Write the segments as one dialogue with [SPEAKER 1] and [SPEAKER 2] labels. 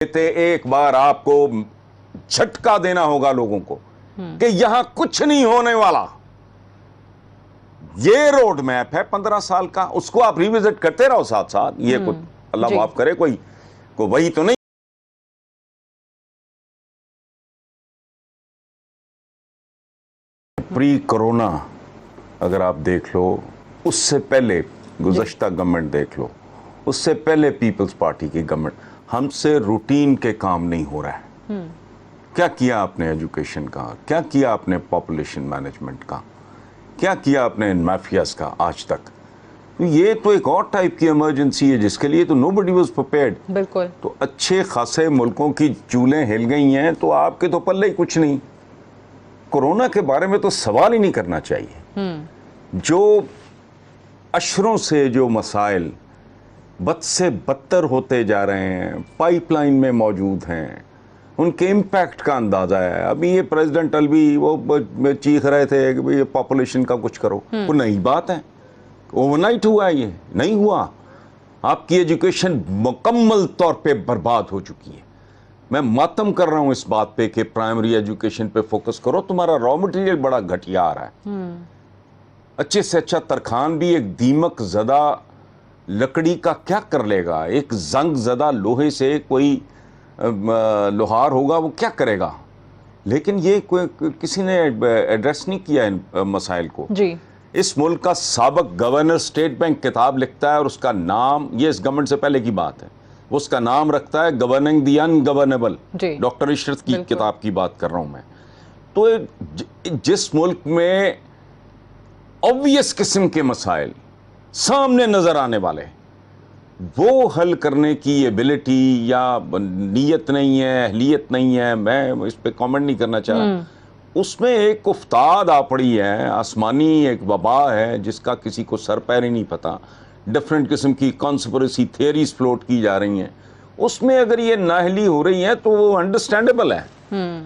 [SPEAKER 1] ایک بار آپ کو جھٹکا دینا ہوگا لوگوں کو کہ یہاں کچھ نہیں ہونے والا. یہ روڈ میپ ہے 15 سال کا, اس کو آپ ریوزٹ کرتے رہو ساتھ ساتھ. یہ کوئی اللہ معاف کرے کوئی وہی تو نہیں. پری کرونا اگر آپ دیکھ لو, اس سے پہلے گزشتہ گورنمنٹ دیکھ لو, اس سے پہلے پیپلز پارٹی کی گورنمنٹ, ہم سے روٹین کے کام نہیں ہو رہا ہے. کیا کیا آپ نے ایجوکیشن کا, کیا کیا آپ نے پاپولیشن مینجمنٹ کا, کیا کیا آپ نے مافیاز کا آج تک؟ یہ تو ایک اور ٹائپ کی ایمرجنسی ہے جس کے لیے تو نو بڈی واز پریپیئرڈ.
[SPEAKER 2] بالکل.
[SPEAKER 1] تو اچھے خاصے ملکوں کی چولیں ہل گئی ہیں, تو آپ کے تو پلے ہی کچھ نہیں. کورونا کے بارے میں تو سوال ہی نہیں کرنا چاہیے. جو اشروں سے جو مسائل بد سے بدتر ہوتے جا رہے ہیں, پائپ لائن میں موجود ہیں, ان کے امپیکٹ کا اندازہ ہے. ابھی یہ پریزیڈنٹ الوی وہ چیخ رہے تھے کہ یہ پاپولیشن کا کچھ کرو, وہ نئی بات ہے. اوور نائٹ ہوا ہے, یہ نہیں ہوا. آپ کی ایجوکیشن مکمل طور پہ برباد ہو چکی ہے. میں ماتم کر رہا ہوں اس بات پہ کہ پرائمری ایجوکیشن پہ فوکس کرو. تمہارا را مٹیریل بڑا گھٹیا آ رہا ہے. اچھے سے اچھا ترخان بھی ایک دیمک زدہ لکڑی کا کیا کر لے گا؟ ایک زنگ زدہ لوہے سے کوئی لوہار ہوگا, وہ کیا کرے گا؟ لیکن یہ کسی نے ایڈریس نہیں کیا ان مسائل کو.
[SPEAKER 2] جی.
[SPEAKER 1] اس ملک کا سابق گورنر اسٹیٹ بینک کتاب لکھتا ہے, اور اس کا نام, یہ اس گورنمنٹ سے پہلے کی بات ہے, اس کا نام رکھتا ہے گورننگ دی ان گورنیبل. ڈاکٹر عشرت کی کتاب کی بات کر رہا ہوں میں. تو جس ملک میں obvious قسم کے مسائل سامنے نظر آنے والے, وہ حل کرنے کی ایبلٹی یا نیت نہیں ہے, اہلیت نہیں ہے, میں اس پہ کامنٹ نہیں کرنا چاہ رہا. اس میں ایک افتاد آ پڑی ہے, آسمانی ایک وبا ہے جس کا کسی کو سر پیر ہی نہیں پتا. ڈفرینٹ قسم کی کانسپریسی تھیوریز فلوٹ کی جا رہی ہیں. اس میں اگر یہ نااہلی ہو رہی ہے تو وہ انڈرسٹینڈیبل ہے,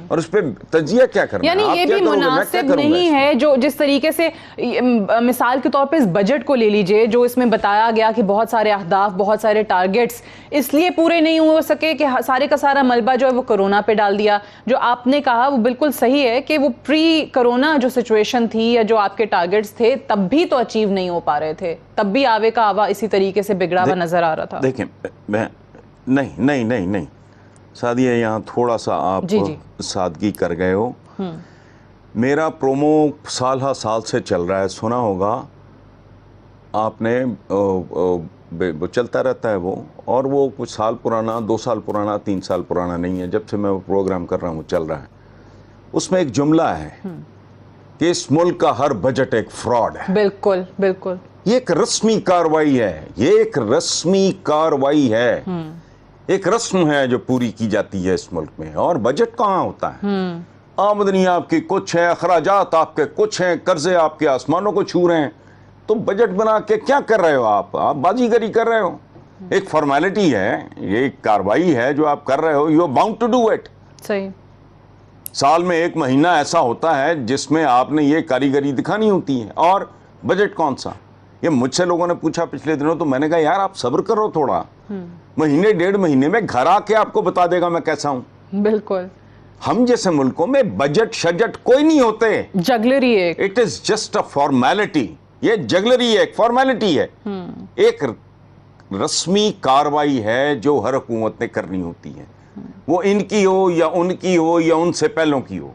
[SPEAKER 1] اور اس پہ تجزیہ کیا کرنا ہے.
[SPEAKER 2] یعنی یہ بھی مناسب نہیں ہے جو جس طریقے سے, مثال کے طور پہ اس بجٹ کو لے لیجئے, جو اس میں بتایا گیا کہ بہت سارے اہداف, بہت سارے ٹارگٹس اس لیے پورے نہیں ہو سکے کہ سارے کا سارا ملبہ جو ہے وہ کورونا پہ ڈال دیا. جو آپ نے کہا وہ بالکل صحیح ہے کہ وہ پری کورونا جو سچویشن تھی یا جو آپ کے ٹارگٹس تھے تب بھی تو اچیو نہیں ہو پا رہے تھے, تب بھی آوے کا آوا اسی طریقے سے بگڑا ہوا نظر آ رہا تھا.
[SPEAKER 1] دیکھیں نہیں سعدیہ, یہاں تھوڑا سا آپ سادگی کر گئے ہو. میرا پرومو سال ہا سال سے چل رہا ہے, سنا ہوگا آپ نے, چلتا رہتا ہے وہ, اور وہ کچھ سال پرانا, 2 سال پرانا, 3 سال پرانا نہیں ہے, جب سے میں وہ پروگرام کر رہا ہوں چل رہا ہے. اس میں ایک جملہ ہے کہ اس ملک کا ہر بجٹ ایک فراڈ ہے.
[SPEAKER 2] بالکل بالکل. یہ
[SPEAKER 1] ایک رسمی کاروائی ہے, یہ ایک رسمی کاروائی ہے, ایک رسم ہے جو پوری کی جاتی ہے اس ملک میں. اور بجٹ کہاں ہوتا ہے؟ آمدنی آپ کی کچھ ہے, اخراجات آپ کے کچھ ہیں, قرضے آپ کے آسمانوں کو چھو رہے ہیں. تو بجٹ بنا کے کیا کر رہے ہو آپ بازی گری کر رہے ہو. ایک فارمیلٹی ہے, یہ ایک کاروائی ہے جو آپ کر رہے ہو. You are bound to do it.
[SPEAKER 2] صحیح.
[SPEAKER 1] سال میں 1 مہینہ ایسا ہوتا ہے جس میں آپ نے یہ کاریگری دکھانی ہوتی ہے. اور بجٹ کون سا؟ یہ مجھ سے لوگوں نے پوچھا پچھلے دنوں, تو میں نے کہا یار آپ صبر کرو تھوڑا, مہینے 1.5 مہینے میں گھر آ کے آپ کو بتا دے گا میں کیسا ہوں. بالکل. ہم جیسے ملکوں میں بجٹ شجٹ کوئی نہیں ہوتے.
[SPEAKER 2] جگلری ہے.
[SPEAKER 1] It is just a formality. یہ جگلری ہے, ایک فارمیلٹی ہے, ایک رسمی کاروائی ہے جو ہر حکومت نے کرنی ہوتی ہے. وہ ان کی ہو یا ان کی ہو یا ان سے پہلوں کی ہو.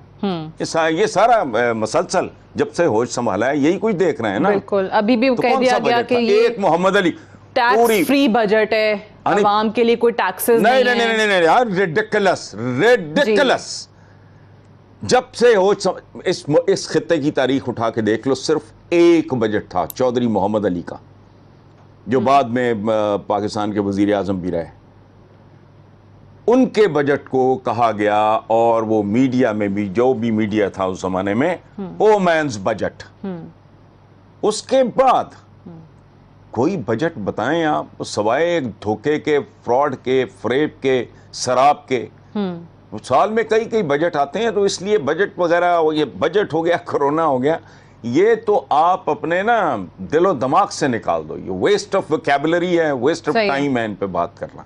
[SPEAKER 1] یہ سارا مسلسل جب سے ہوش سنبھالا ہے یہی کچھ دیکھ رہے ہیں نا.
[SPEAKER 2] بالکل. ابھی بھی کہہ دیا گیا کہ یہ
[SPEAKER 1] ایک محمد علی
[SPEAKER 2] ٹیکس فری بجٹ ہے, عوام کے لیے کوئی ٹیکسز نہیں ہے.
[SPEAKER 1] نہیں یار, ریڈیکلس. جب سے ہوش اس خطے کی تاریخ اٹھا کے دیکھ لو, صرف ایک بجٹ تھا چودھری محمد علی کا, جو بعد میں پاکستان کے وزیر اعظم بھی رہے. ان کے بجٹ کو کہا گیا, اور وہ میڈیا میں بھی, جو بھی میڈیا تھا اس زمانے میں, او مینز بجٹ. اس کے بعد کوئی بجٹ بتائیں آپ سوائے دھوکے کے, فراڈ کے, فریب کے, شراب کے. سال میں کئی بجٹ آتے ہیں, تو اس لیے بجٹ وغیرہ, یہ بجٹ ہو گیا, کرونا ہو گیا, یہ تو آپ اپنے نا دل و دماغ سے نکال دو. یہ ویسٹ آف ویکیبلری ہے, ویسٹ آف ٹائم ہے ان پہ بات کرنا.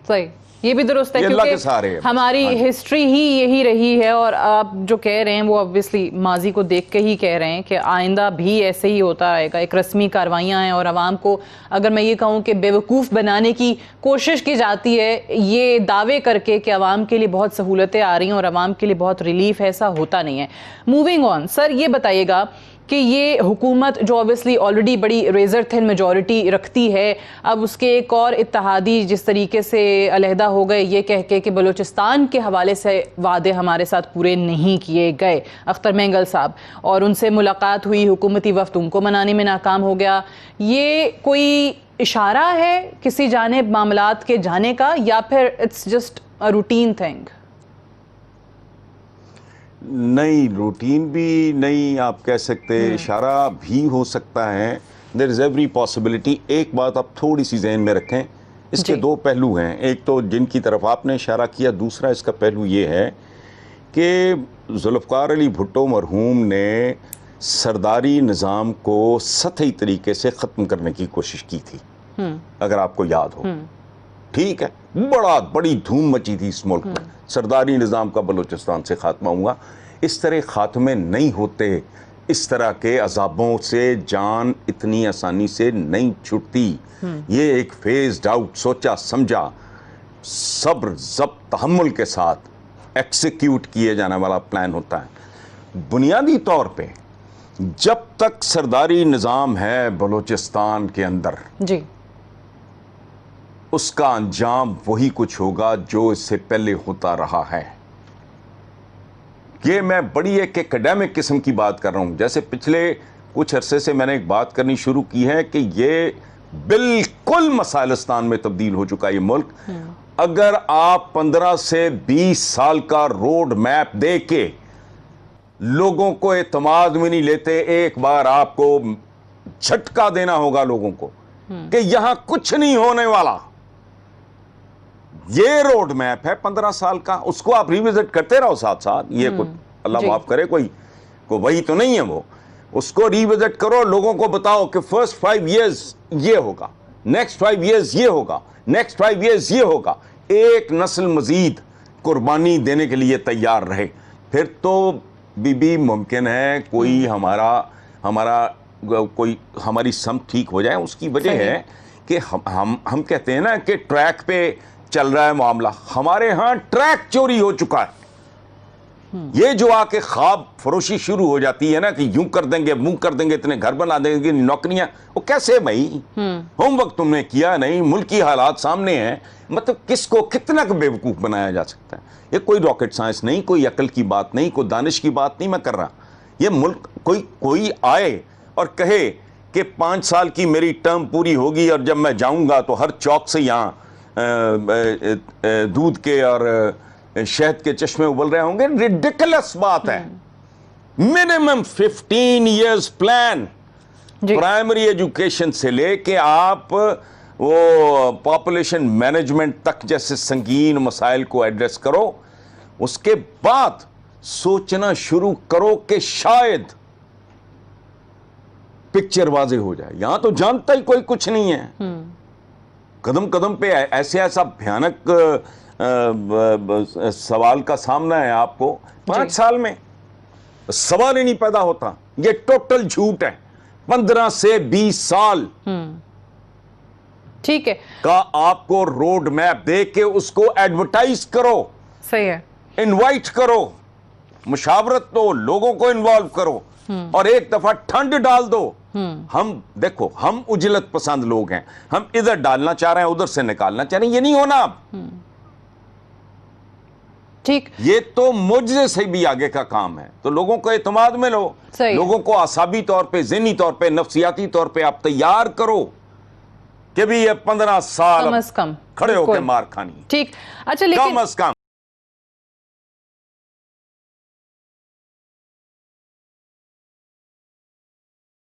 [SPEAKER 2] صحیح. یہ بھی درست ہے
[SPEAKER 1] یہ اللہ کے
[SPEAKER 2] کیونکہ
[SPEAKER 1] سہارے ہے.
[SPEAKER 2] ہماری ہسٹری ہی یہی رہی ہے, اور آپ جو کہہ رہے ہیں وہ obviously ماضی کو دیکھ کے ہی کہہ رہے ہیں کہ آئندہ بھی ایسے ہی ہوتا رہے گا. ایک رسمی کاروائیاں ہیں اور عوام کو اگر میں یہ کہوں کہ بیوقوف بنانے کی کوشش کی جاتی ہے یہ دعوے کر کے کہ عوام کے لیے بہت سہولتیں آ رہی ہیں اور عوام کے لیے بہت ریلیف ہے, ایسا ہوتا نہیں ہے. موونگ آن سر, یہ بتائیے گا کہ یہ حکومت جو obviously آلریڈی بڑی ریزر تھن میجورٹی رکھتی ہے, اب اس کے ایک اور اتحادی جس طریقے سے علیحدہ ہو گئے یہ کہہ کے کہ بلوچستان کے حوالے سے وعدے ہمارے ساتھ پورے نہیں کیے گئے, اختر مینگل صاحب, اور ان سے ملاقات ہوئی, حکومتی وفد ان کو منانے میں ناکام ہو گیا. یہ کوئی اشارہ ہے کسی جانب معاملات کے جانے کا یا پھر it's just a routine thing?
[SPEAKER 1] نہیں, روٹین بھی نہیں آپ کہہ سکتے, اشارہ بھی ہو سکتا ہے. دیر از ایوری پاسبلٹی. ایک بات آپ تھوڑی سی ذہن میں رکھیں, اس کے دو پہلو ہیں. ایک تو جن کی طرف آپ نے اشارہ کیا, دوسرا اس کا پہلو یہ ہے کہ ذوالفقار علی بھٹو مرحوم نے سرداری نظام کو سطحی طریقے سے ختم کرنے کی کوشش کی تھی, اگر آپ کو یاد ہو. ٹھیک ہے, بڑی دھوم مچی تھی اس ملک میں, سرداری نظام کا بلوچستان سے خاتمہ ہوا. اس طرح خاتمے نہیں ہوتے, اس طرح کے عذابوں سے جان اتنی آسانی سے نہیں چھٹتی. یہ ایک فیزڈ آؤٹ, سوچا سمجھا, صبر ضبط تحمل کے ساتھ ایکسیکیوٹ کیے جانے والا پلان ہوتا ہے. بنیادی طور پہ جب تک سرداری نظام ہے بلوچستان کے اندر,
[SPEAKER 2] جی,
[SPEAKER 1] اس کا انجام وہی کچھ ہوگا جو اس سے پہلے ہوتا رہا ہے. یہ میں بڑی ایک ایکیڈیمک قسم کی بات کر رہا ہوں. جیسے پچھلے کچھ عرصے سے میں نے ایک بات کرنی شروع کی ہے کہ یہ بالکل مسائلستان میں تبدیل ہو چکا یہ ملک. اگر آپ 15 سے 20 سال کا روڈ میپ دے کے لوگوں کو اعتماد میں نہیں لیتے, ایک بار آپ کو جھٹکا دینا ہوگا لوگوں کو کہ یہاں کچھ نہیں ہونے والا. یہ روڈ میپ ہے 15 سال کا, اس کو آپ ریوزٹ کرتے رہو ساتھ ساتھ. یہ کوئی اللہ معاف کرے کوئی وہی تو نہیں ہے وہ. اس کو ریوزٹ کرو, لوگوں کو بتاؤ کہ فرسٹ 5 ایئرز یہ ہوگا, نیکسٹ 5 ایئرز یہ ہوگا, نیکسٹ 5 ایئرز یہ ہوگا. ایک نسل مزید قربانی دینے کے لیے تیار رہے, پھر تو بھی ممکن ہے کوئی ہماری سمت ٹھیک ہو جائے. اس کی وجہ ہے کہ ہم کہتے ہیں نا کہ ٹریک پہ چل رہا ہے معاملہ. ہمارے ہاں ٹریک چوری ہو چکا ہے. یہ جو آ کے خواب فروشی شروع ہو جاتی ہے نا کہ یوں کر دیں گے, منہ کر دیں گے, اتنے گھر بنا دیں گے, نوکریاں, وہ کیسے بھائی؟ ہوم ورک تم نے کیا نہیں, ملکی حالات سامنے ہیں. مطلب کس کو کتنا بیوقوف بنایا جا سکتا ہے؟ یہ کوئی راکٹ سائنس نہیں, کوئی عقل کی بات نہیں, کوئی دانش کی بات نہیں میں کر رہا. یہ ملک کوئی آئے اور کہے کہ 5 سال کی میری ٹرم پوری ہوگی اور جب میں جاؤں گا تو ہر چوک سے یہاں دودھ کے اور شہد کے چشمے ابل رہے ہوں گے. ریڈیکلس بات ہے. Minimum 15 years plan, primary education سے لے کے آپ وہ پاپولیشن مینجمنٹ تک جیسے سنگین مسائل کو ایڈریس کرو. اس کے بعد سوچنا شروع کرو کہ شاید پکچر واضح ہو جائے. یہاں تو جانتا ہی کوئی کچھ نہیں ہے. قدم قدم پہ ایسا بھیانک سوال کا سامنا ہے آپ کو. 5 سال میں سوال ہی نہیں پیدا ہوتا. یہ ٹوٹل جھوٹ ہے. 15 سے 20 سال
[SPEAKER 2] ٹھیک ہے
[SPEAKER 1] کا آپ کو روڈ میپ دے کے اس کو ایڈورٹائز کرو,
[SPEAKER 2] صحیح ہے,
[SPEAKER 1] انوائٹ کرو, مشاورت دو, لوگوں کو انوالو کرو, اور ایک دفعہ ٹھنڈ ڈال دو. ہم دیکھو, ہم اجلت پسند لوگ ہیں. ہم ادھر ڈالنا چاہ رہے ہیں, ادھر سے نکالنا چاہ رہے ہیں. یہ نہیں ہونا اب.
[SPEAKER 2] ٹھیک,
[SPEAKER 1] یہ تو معجزے سے بھی آگے کا کام ہے. تو لوگوں کو اعتماد میں لو, لوگوں کو اعصابی طور پہ, ذہنی طور پہ, نفسیاتی طور پہ آپ تیار کرو کہ بھی یہ 15 سال
[SPEAKER 2] کم از کم
[SPEAKER 1] کھڑے ہو کے مار کھانی.
[SPEAKER 2] ٹھیک, اچھا لیکن
[SPEAKER 1] کم از کم